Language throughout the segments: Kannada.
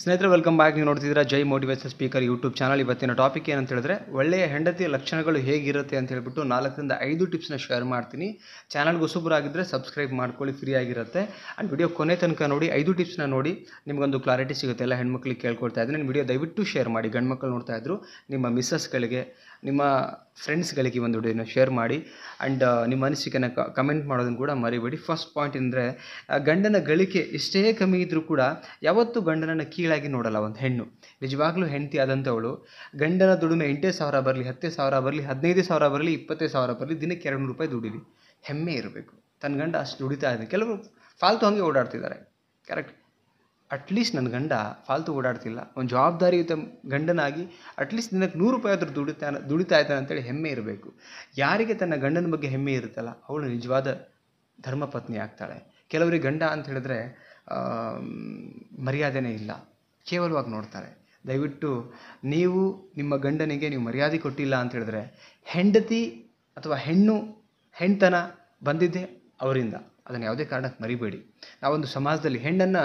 ಸ್ನೇಹಿತರೆ, ವೆಲ್ಕಮ್ ಬ್ಯಾಕ್. ನೀವು ನೋಡ್ತಿದ್ದೀರಾ ಜೈ ಮೋಟಿವೇಶನ್ ಸ್ಪೀಕರ್ ಯೂಟ್ಯೂಬ್ ಚಾನಲ್. ಇವತ್ತಿನ ಟಾಪಿಕ್ ಏನಂತ ಹೇಳಿದ್ರೆ, ಒಳ್ಳೆಯ ಹೆಂಡತಿಯ ಲಕ್ಷಣಗಳು ಹೇಗಿರುತ್ತೆ ಅಂತ ಹೇಳ್ಬಿಟ್ಟು 4ರಿಂದ 5 ಟಿಪ್ಸ್ನ ಶೇರ್ ಮಾಡ್ತೀನಿ. ಚಾನಲ್ಗೆ ಹೊಸಬರಾಗಿದ್ದರೆ ಸಬ್ಸ್ಕ್ರೈಬ್ ಮಾಡ್ಕೊಳ್ಳಿ, ಫ್ರೀ ಆಗಿರುತ್ತೆ. ಆ್ಯಂಡ್ ವಿಡಿಯೋ ಕೊನೆ ತನಕ ನೋಡಿ, 5 ಟಿಪ್ಸ್ನ ನೋಡಿ, ನಿಮಗೊಂದು ಕ್ಲಾರಿಟಿ ಸಿಗುತ್ತೆ. ಎಲ್ಲ ಹೆಣ್ಮಕ್ಳಿಗೆ ಕೇಳ್ಕೊಳ್ತಾ ಇದ್ದೀನಿ, ವಿಡಿಯೋ ದಯವಿಟ್ಟು ಶೇರ್ ಮಾಡಿ. ಗಂಡು ಮಕ್ಕಳು ನೋಡ್ತಾ ಇದ್ರು, ನಿಮ್ಮ ಮಿಸ್ಸಸ್ಗಳಿಗೆ, ನಿಮ್ಮ ಫ್ರೆಂಡ್ಸ್ಗಳಿಗೆ ಒಂದು ವಿಡಿಯೋನ ಶೇರ್ ಮಾಡಿ. ಆ್ಯಂಡ್ ನಿಮ್ಮ ಅನಿಸಿಕೆನ ಕಮೆಂಟ್ ಮಾಡೋದನ್ನು ಕೂಡ ಮರಿಬೇಡಿ. ಫಸ್ಟ್ ಪಾಯಿಂಟ್ ಅಂದರೆ, ಗಂಡನ ಗಳಿಕೆ ಎಷ್ಟೇ ಕಮ್ಮಿ ಇದ್ದರೂ ಕೂಡ ಯಾವತ್ತೂ ಗಂಡನನ್ನು ಕೀಳಾಗಿ ನೋಡಲ್ಲ ಒಂದು ಹೆಣ್ಣು. ನಿಜವಾಗ್ಲೂ ಹೆಂಡತಿ ಆದಂಥವಳು ಗಂಡನ ದುಡಿಮೆ 8,000 ಬರಲಿ, 10,000 ಬರಲಿ, 15,000 ಬರಲಿ, 20,000 ಬರಲಿ, ದಿನಕ್ಕೆ 200 ರೂಪಾಯಿ ದುಡಿಲಿ, ಹೆಮ್ಮೆ ಇರಬೇಕು. ತನ್ನ ಗಂಡ ಅಷ್ಟು ದುಡಿತಾ ಇದ್ದಾನೆ. ಕೆಲವರು ಫಾಲ್ತು ಹಾಗೆ ಓಡಾಡ್ತಿದ್ದಾರೆ, ಕರೆಕ್ಟ್. ಅಟ್ಲೀಸ್ಟ್ ನನ್ನ ಗಂಡ ಫಾಲ್ತು ಓಡಾಡ್ತಿಲ್ಲ, ಒಂದು ಜವಾಬ್ದಾರಿಯುತ ಗಂಡನಾಗಿ ಅಟ್ಲೀಸ್ಟ್ ದಿನಕ್ಕೆ 100 ರೂಪಾಯಿ ಆದರೂ ದುಡಿತಾ ಇದ್ದಾನೆ ಅಂತೇಳಿ ಹೆಮ್ಮೆ ಇರಬೇಕು. ಯಾರಿಗೆ ತನ್ನ ಗಂಡನ ಬಗ್ಗೆ ಹೆಮ್ಮೆ ಇರುತ್ತಲ್ಲ, ಅವಳು ನಿಜವಾದ ಧರ್ಮಪತ್ನಿ ಆಗ್ತಾಳೆ. ಕೆಲವರಿಗೆ ಗಂಡ ಅಂತ ಹೇಳಿದ್ರೆ ಮರ್ಯಾದೆನೇ ಇಲ್ಲ, ಕೇವಲವಾಗಿ ನೋಡ್ತಾರೆ. ದಯವಿಟ್ಟು ನೀವು ನಿಮ್ಮ ಗಂಡನಿಗೆ ನೀವು ಮರ್ಯಾದೆ ಕೊಟ್ಟಿಲ್ಲ ಅಂತ ಹೇಳಿದ್ರೆ, ಹೆಂಡತಿ ಅಥವಾ ಹೆಣ್ತನ ಬಂದಿದ್ದೆ ಅವರಿಂದ. ಅದನ್ನು ಯಾವುದೇ ಕಾರಣಕ್ಕೆ ಮರಿಬೇಡಿ. ನಾವೊಂದು ಸಮಾಜದಲ್ಲಿ ಹೆಣ್ಣನ್ನು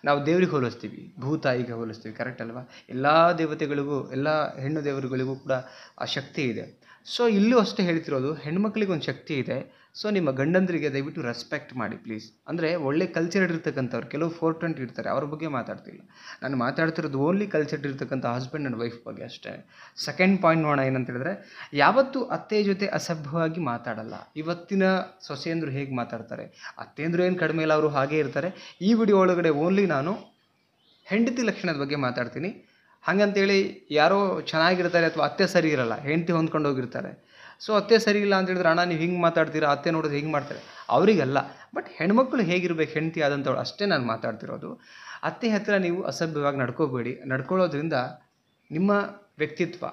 ನಾವು ದೇವರಿಗೆ ಹೋಲಿಸ್ತೀವಿ, ಭೂತಾಯಿಗೆ ಹೋಲಿಸ್ತೀವಿ, ಕರೆಕ್ಟ್ ಅಲ್ವಾ? ಎಲ್ಲ ದೇವತೆಗಳಿಗೂ, ಎಲ್ಲ ಹೆಣ್ಣು ದೇವರುಗಳಿಗೂ ಕೂಡ ಆ ಶಕ್ತಿ ಇದೆ. ಸೊ ಇಲ್ಲೂ ಅಷ್ಟೇ ಹೇಳ್ತಿರೋದು, ಹೆಣ್ಮಕ್ಳಿಗೊಂದು ಶಕ್ತಿ ಇದೆ. ಸೊ ನಿಮ್ಮ ಗಂಡಂದರಿಗೆ ದಯವಿಟ್ಟು ರೆಸ್ಪೆಕ್ಟ್ ಮಾಡಿ ಪ್ಲೀಸ್. ಅಂದರೆ ಒಳ್ಳೆ ಕಲ್ಚರ್ಡ್ ಇರ್ತಕ್ಕಂಥವ್ರು, ಕೆಲವು 420 ಇರ್ತಾರೆ, ಅವ್ರ ಬಗ್ಗೆ ಮಾತಾಡ್ತಿಲ್ಲ. ನಾನು ಮಾತಾಡ್ತಿರೋದು ಓನ್ಲಿ ಕಲ್ಚರ್ಡ್ ಇರ್ತಕ್ಕಂಥ ಹಸ್ಬೆಂಡ್ ಆ್ಯಂಡ್ ವೈಫ್ ಬಗ್ಗೆ ಅಷ್ಟೇ. ಸೆಕೆಂಡ್ ಪಾಯಿಂಟ್ ನೋಡೋಣ, ಏನಂತ ಹೇಳಿದ್ರೆ, ಯಾವತ್ತೂ ಅತ್ತೆ ಜೊತೆ ಅಸಭ್ಯವಾಗಿ ಮಾತಾಡಲ್ಲ. ಇವತ್ತಿನ ಸೊಸೆಯಂದ್ರು ಹೇಗೆ ಮಾತಾಡ್ತಾರೆ, ಅತ್ತೆಂದ್ರು ಏನು ಕಡಿಮೆ ಇಲ್ಲ, ಅವರು ಹಾಗೇ ಇರ್ತಾರೆ. ಈ ವಿಡಿಯೋ ಒಳಗಡೆ ಓನ್ಲಿ ನಾನು ಹೆಂಡತಿ ಲಕ್ಷಣದ ಬಗ್ಗೆ ಮಾತಾಡ್ತೀನಿ. ಹಾಗಂತೇಳಿ ಯಾರೋ ಚೆನ್ನಾಗಿರ್ತಾರೆ ಅಥವಾ ಅತ್ತೆ ಸರಿ ಇರಲ್ಲ, ಹೆಂಡತಿ ಹೊಂದ್ಕೊಂಡು ಹೋಗಿರ್ತಾರೆ. ಸೊ ಅತ್ತೆ ಸರಿ ಇಲ್ಲ ಅಂತ ಹೇಳಿದ್ರೆ, ಅಣ್ಣ ನೀವು ಹಿಂಗೆ ಮಾತಾಡ್ತೀರಾ, ಅತ್ತೆ ನೋಡೋದು ಹಿಂಗೆ ಮಾಡ್ತಾರೆ, ಅವರಿಗಲ್ಲ. ಬಟ್ ಹೆಣ್ಮಕ್ಳು ಹೇಗಿರ್ಬೇಕು, ಹೆಂಡತಿ ಆದಂಥವ್ಳು ಅಷ್ಟೇ ನಾನು ಮಾತಾಡ್ತಿರೋದು. ಅತ್ತೆ ಹತ್ತಿರ ನೀವು ಅಸಭ್ಯವಾಗಿ ನಡ್ಕೋಬೇಡಿ. ನಡ್ಕೊಳ್ಳೋದ್ರಿಂದ ನಿಮ್ಮ ವ್ಯಕ್ತಿತ್ವ,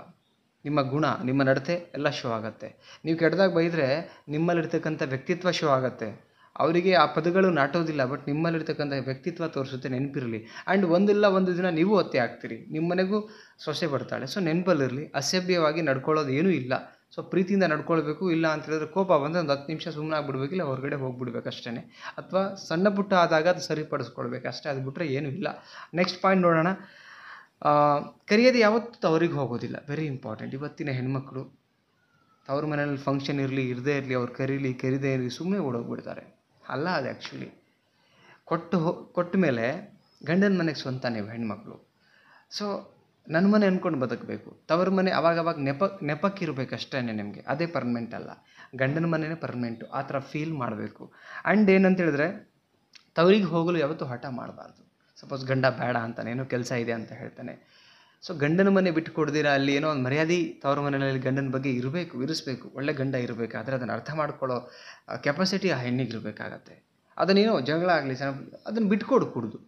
ನಿಮ್ಮ ಗುಣ, ನಿಮ್ಮ ನಡತೆ ಎಲ್ಲ ಶೋ ಆಗುತ್ತೆ. ನೀವು ಕೆಟ್ಟದಾಗ ಬೈದರೆ ನಿಮ್ಮಲ್ಲಿರ್ತಕ್ಕಂಥ ವ್ಯಕ್ತಿತ್ವ ಶೋ ಆಗುತ್ತೆ. ಅವರಿಗೆ ಆ ಪದಗಳು ನಾಟೋದಿಲ್ಲ, ಬಟ್ ನಿಮ್ಮಲ್ಲಿರ್ತಕ್ಕಂಥ ವ್ಯಕ್ತಿತ್ವ ತೋರಿಸುತ್ತೆ, ನೆನಪಿರಲಿ. ಆ್ಯಂಡ್ ಒಂದಿಲ್ಲ ಒಂದು ದಿನ ನೀವು ಅತ್ತೆ ಆಗ್ತೀರಿ, ನಿಮ್ಮ ಮನೆಗೂ ಸೊಸೆ ಬರ್ತಾಳೆ. ಸೊ ನೆನಪಲ್ಲಿರಲಿ, ಅಸಭ್ಯವಾಗಿ ನಡ್ಕೊಳ್ಳೋದು ಏನೂ ಇಲ್ಲ. ಸೊ ಪ್ರೀತಿಯಿಂದ ನಡ್ಕೊಳ್ಬೇಕು. ಇಲ್ಲ ಅಂತ ಹೇಳಿದ್ರೆ ಕೋಪ ಬಂದರೆ ಒಂದು 10 ನಿಮಿಷ ಸುಮ್ಮನೆ ಆಗ್ಬಿಡ್ಬೇಕು, ಇಲ್ಲ ಹೊರಗಡೆ ಹೋಗ್ಬಿಡ್ಬೇಕು ಅಷ್ಟೇ. ಅಥವಾ ಸಣ್ಣ ಪುಟ್ಟ ಆದಾಗ ಅದು ಸರಿಪಡಿಸ್ಕೊಳ್ಬೇಕು ಅಷ್ಟೇ, ಅದು ಬಿಟ್ಟರೆ ಏನೂ ಇಲ್ಲ. ನೆಕ್ಸ್ಟ್ ಪಾಯಿಂಟ್ ನೋಡೋಣ. ಕರೆಯೋದು ಯಾವತ್ತೂ ತವರಿಗೆ ಹೋಗೋದಿಲ್ಲ, ವೆರಿ ಇಂಪಾರ್ಟೆಂಟ್. ಇವತ್ತಿನ ಹೆಣ್ಮಕ್ಳು ತವ್ರ ಮನೇಲಿ ಫಂಕ್ಷನ್ ಇರಲಿ ಇರದೇ ಇರಲಿ, ಅವ್ರು ಕರೀದೇ ಇರಲಿ, ಸುಮ್ಮನೆ ಓಡೋಗ್ಬಿಡ್ತಾರೆ. ಅಲ್ಲ, ಅದು ಆ್ಯಕ್ಚುಲಿ ಕೊಟ್ಟ ಮೇಲೆ ಗಂಡನ ಮನೆಗೆ ಸ್ವಂತ ನೀವು ಹೆಣ್ಮಕ್ಳು. ಸೊ ನನ್ನ ಮನೆ ಅಂದ್ಕೊಂಡು ಬದುಕಬೇಕು. ತವ್ರ ಮನೆ ಅವಾಗವಾಗ ನೆಪಕ್ಕಿರಬೇಕಷ್ಟೇ ನಿಮಗೆ, ಅದೇ ಪರ್ಮನೆಂಟ್ ಅಲ್ಲ. ಗಂಡನ ಮನೆಯೇ ಪರ್ಮನೆಂಟು, ಆ ಥರ ಫೀಲ್ ಮಾಡಬೇಕು. ಆ್ಯಂಡ್ ಏನಂತ ಹೇಳಿದ್ರೆ, ತವರಿಗೆ ಹೋಗಲು ಯಾವತ್ತೂ ಹಠ ಮಾಡಬಾರ್ದು. ಸಪೋಸ್ ಗಂಡ ಬೇಡ ಅಂತಾನೆ, ಏನೋ ಕೆಲಸ ಇದೆ ಅಂತ ಹೇಳ್ತಾನೆ. ಸೊ ಗಂಡನ ಮನೆ ಬಿಟ್ಟು ಕೊಡ್ದಿರ, ಅಲ್ಲಿ ಏನೋ ಒಂದು ಮರ್ಯಾದೆ ತವ್ರ ಮನೆಯಲ್ಲಿ ಗಂಡನ ಬಗ್ಗೆ ಇರಿಸ್ಬೇಕು. ಒಳ್ಳೆ ಗಂಡ ಇರಬೇಕಾದ್ರೆ ಅದನ್ನು ಅರ್ಥ ಮಾಡ್ಕೊಳ್ಳೋ ಕೆಪಾಸಿಟಿ ಆ ಹೆಣ್ಣಿಗೆ ಇರಬೇಕಾಗತ್ತೆ. ಅದನ್ನೇನೋ ಜಗಳ ಆಗಲಿ, ಅದನ್ನು ಬಿಟ್ಕೊಡು. ಕುಡ್ದು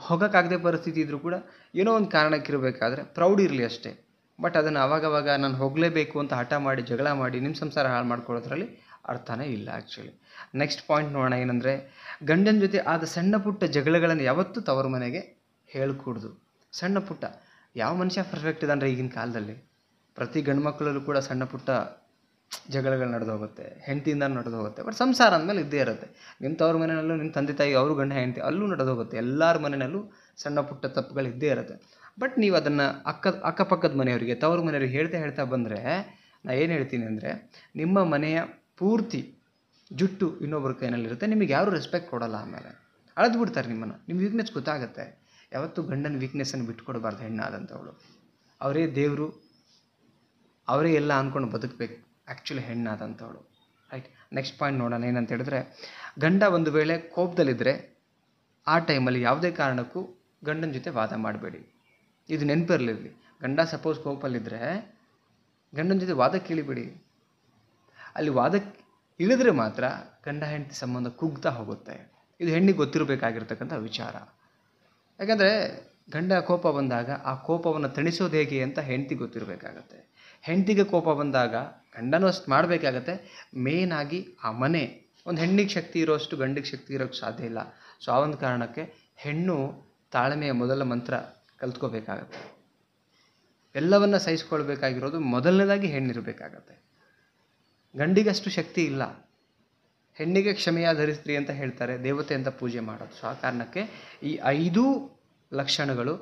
ಹೋಗೋಕ್ಕಾಗದೆ ಪರಿಸ್ಥಿತಿ ಇದ್ದರೂ ಕೂಡ ಏನೋ ಒಂದು ಕಾರಣಕ್ಕಿರಬೇಕಾದ್ರೆ ಪ್ರೌಡ್ ಇರಲಿ ಅಷ್ಟೇ. ಬಟ್ ಅದನ್ನು ಆವಾಗವಾಗ ನಾನು ಹೋಗಲೇಬೇಕು ಅಂತ ಹಠ ಮಾಡಿ, ಜಗಳ ಮಾಡಿ ನಿಮ್ಮ ಸಂಸಾರ ಹಾಳು ಮಾಡ್ಕೊಳ್ಳೋದ್ರಲ್ಲಿ ಅರ್ಥನೇ ಇಲ್ಲ ಆ್ಯಕ್ಚುಲಿ. ನೆಕ್ಸ್ಟ್ ಪಾಯಿಂಟ್ ನೋಡೋಣ, ಏನಂದರೆ, ಗಂಡನ ಜೊತೆ ಆದ ಸಣ್ಣ ಪುಟ್ಟ ಜಗಳಗಳನ್ನು ಯಾವತ್ತೂ ತವ್ರ ಮನೆಗೆ ಹೇಳ್ಕೂಡ್ದು. ಸಣ್ಣ ಪುಟ್ಟ, ಯಾವ ಮನುಷ್ಯ ಪರ್ಫೆಕ್ಟ್ ಇದ್ದಾನೆ ಈಗಿನ ಕಾಲದಲ್ಲಿ? ಪ್ರತಿ ಗಂಡು ಮಕ್ಕಳಲ್ಲೂ ಕೂಡ ಸಣ್ಣ ಪುಟ್ಟ ಜಗಳಗಳು ನಡೆದು ಹೋಗುತ್ತೆ, ಹೆಂಡತಿಯಿಂದ ನಡೆದು ಹೋಗುತ್ತೆ. ಬಟ್ ಸಂಸಾರ ಅಂದಮೇಲೆ ಇದ್ದೇ ಇರುತ್ತೆ. ನಿಮ್ಮ ತವ್ರ ಮನೆಯಲ್ಲೂ ನಿಮ್ಮ ತಂದೆ ತಾಯಿ, ಅವರು ಗಂಡ ಹೆಂಡತಿ, ಅಲ್ಲೂ ನಡೆದು ಹೋಗುತ್ತೆ. ಎಲ್ಲರ ಮನೆಯಲ್ಲೂ ಸಣ್ಣ ಪುಟ್ಟ ತಪ್ಪುಗಳು ಇದ್ದೇ ಇರುತ್ತೆ. ಬಟ್ ನೀವು ಅದನ್ನು ಅಕ್ಕಪಕ್ಕದ ಮನೆಯವರಿಗೆ, ತವ್ರ ಮನೆಯವ್ರಿಗೆ ಹೇಳ್ತಾ ಬಂದರೆ, ನಾನು ಏನು ಹೇಳ್ತೀನಿ ಅಂದರೆ, ನಿಮ್ಮ ಮನೆಯ ಪೂರ್ತಿ ಜುಟ್ಟು ಇನ್ನೊಬ್ಬರ ಕೈನಲ್ಲಿರುತ್ತೆ. ನಿಮಗೆ ಯಾರೂ ರೆಸ್ಪೆಕ್ಟ್ ಕೊಡೋಲ್ಲ. ಆಮೇಲೆ ಅಳೆದು ಬಿಡ್ತಾರೆ ನಿಮ್ಮನ್ನು. ನಿಮ್ಮ ವೀಕ್ನೆಸ್ ಗೊತ್ತಾಗುತ್ತೆ. ಯಾವತ್ತೂ ಗಂಡನ ವೀಕ್ನೆಸ್ಸನ್ನು ಬಿಟ್ಕೊಡ್ಬಾರ್ದು. ಹೆಣ್ಣಾದಂಥವಳು ಅವರೇ ದೇವರು, ಅವರೇ ಎಲ್ಲ ಅಂದ್ಕೊಂಡು ಬದುಕಬೇಕು ಆ್ಯಕ್ಚುಲಿ ಹೆಣ್ಣಾದಂಥವಳು, ರೈಟ್. ನೆಕ್ಸ್ಟ್ ಪಾಯಿಂಟ್ ನೋಡೋಣ, ಏನಂತ ಹೇಳಿದ್ರೆ, ಗಂಡ ಒಂದು ವೇಳೆ ಕೋಪದಲ್ಲಿದ್ದರೆ ಆ ಟೈಮಲ್ಲಿ ಯಾವುದೇ ಕಾರಣಕ್ಕೂ ಗಂಡನ ಜೊತೆ ವಾದ ಮಾಡಬೇಡಿ. ಇದು ನೆನಪಿರಲಿರಲಿ. ಗಂಡ ಸಪೋಸ್ ಕೋಪಲ್ಲಿದ್ದರೆ ಗಂಡನ ಜೊತೆ ವಾದಕ್ಕೆ ಇಳಿಬೇಡಿ. ಅಲ್ಲಿ ವಾದಕ್ಕೆ ಇಳಿದ್ರೆ ಮಾತ್ರ ಗಂಡ ಹೆಂಡತಿ ಸಂಬಂಧ ಕುಗ್ತಾ ಹೋಗುತ್ತೆ. ಇದು ಹೆಣ್ಣಿಗೆ ಗೊತ್ತಿರಬೇಕಾಗಿರ್ತಕ್ಕಂಥ ವಿಚಾರ. ಯಾಕಂದರೆ ಗಂಡ ಕೋಪ ಬಂದಾಗ ಆ ಕೋಪವನ್ನು ತಣಿಸೋದು ಹೇಗೆ ಅಂತ ಹೆಂಡತಿ ಗೊತ್ತಿರಬೇಕಾಗತ್ತೆ. ಹೆಂಡತಿಗೆ ಕೋಪ ಬಂದಾಗ ಗಂಡನೂ ಅಷ್ಟು ಮಾಡಬೇಕಾಗತ್ತೆ. ಮೇಯ್ನಾಗಿ ಆ ಮನೆ, ಒಂದು ಹೆಣ್ಣಿಗೆ ಶಕ್ತಿ ಇರೋಷ್ಟು ಗಂಡಿಗೆ ಶಕ್ತಿ ಇರೋಕ್ಕೆ ಸಾಧ್ಯ ಇಲ್ಲ. ಸೊ ಆ ಒಂದು ಕಾರಣಕ್ಕೆ ಹೆಣ್ಣು ತಾಳ್ಮೆಯ ಮೊದಲ ಮಂತ್ರ ಕಲ್ತ್ಕೋಬೇಕಾಗತ್ತೆ. ಎಲ್ಲವನ್ನ ಸಹಿಸ್ಕೊಳ್ಬೇಕಾಗಿರೋದು ಮೊದಲನೇದಾಗಿ ಹೆಣ್ಣಿರಬೇಕಾಗತ್ತೆ. ಗಂಡಿಗಷ್ಟು ಶಕ್ತಿ ಇಲ್ಲ. ಹೆಣ್ಣಿಗೆ ಕ್ಷಮೆಯ ಧರಿಸ್ತ್ರಿ ಅಂತ ಹೇಳ್ತಾರೆ, ದೇವತೆ ಅಂತ ಪೂಜೆ ಮಾಡೋದು. ಸೊ ಆ ಕಾರಣಕ್ಕೆ ಈ 5 ಲಕ್ಷಣಗಳು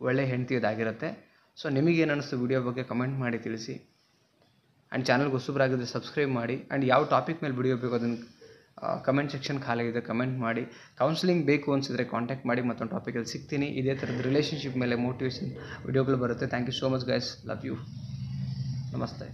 ಒಳ್ಳೆ ಹೆಂಡತಿಯದಾಗಿರುತ್ತೆ. ಸೊ ನಿಮಗೇನು ಅನ್ನಿಸ್ತು ವಿಡಿಯೋ ಬಗ್ಗೆ ಕಮೆಂಟ್ ಮಾಡಿ ತಿಳಿಸಿ. ಆ್ಯಂಡ್ ಚಾನಲ್ಗೆ ಹೊಸಬರಾಗಿದ್ದರೆ ಸಬ್ಸ್ಕ್ರೈಬ್ ಮಾಡಿ. ಆ್ಯಂಡ್ ಯಾವ ಟಾಪಿಕ್ ಮೇಲೆ ವಿಡಿಯೋ ಬೇಕು ಅದನ್ನು ಕಮೆಂಟ್ ಸೆಕ್ಷನ್ ಖಾಲಿ ಇದೆ, ಕಮೆಂಟ್ ಮಾಡಿ. ಕೌನ್ಸಿಲಿಂಗ್ ಬೇಕು ಅನಿಸಿದ್ರೆ ಕಾಂಟ್ಯಾಕ್ಟ್ ಮಾಡಿ, ಮತ್ತೊಂದು ಟಾಪಿಕಲ್ಲಿ ಸಿಗ್ತೀನಿ. ಇದೇ ಥರದ ರಿಲೇಷನ್ಶಿಪ್ ಮೇಲೆ ಮೋಟಿವೇಶನ್ ವಿಡಿಯೋಗಳು ಬರುತ್ತೆ. Thank you so much guys, love you, ನಮಸ್ತೆ.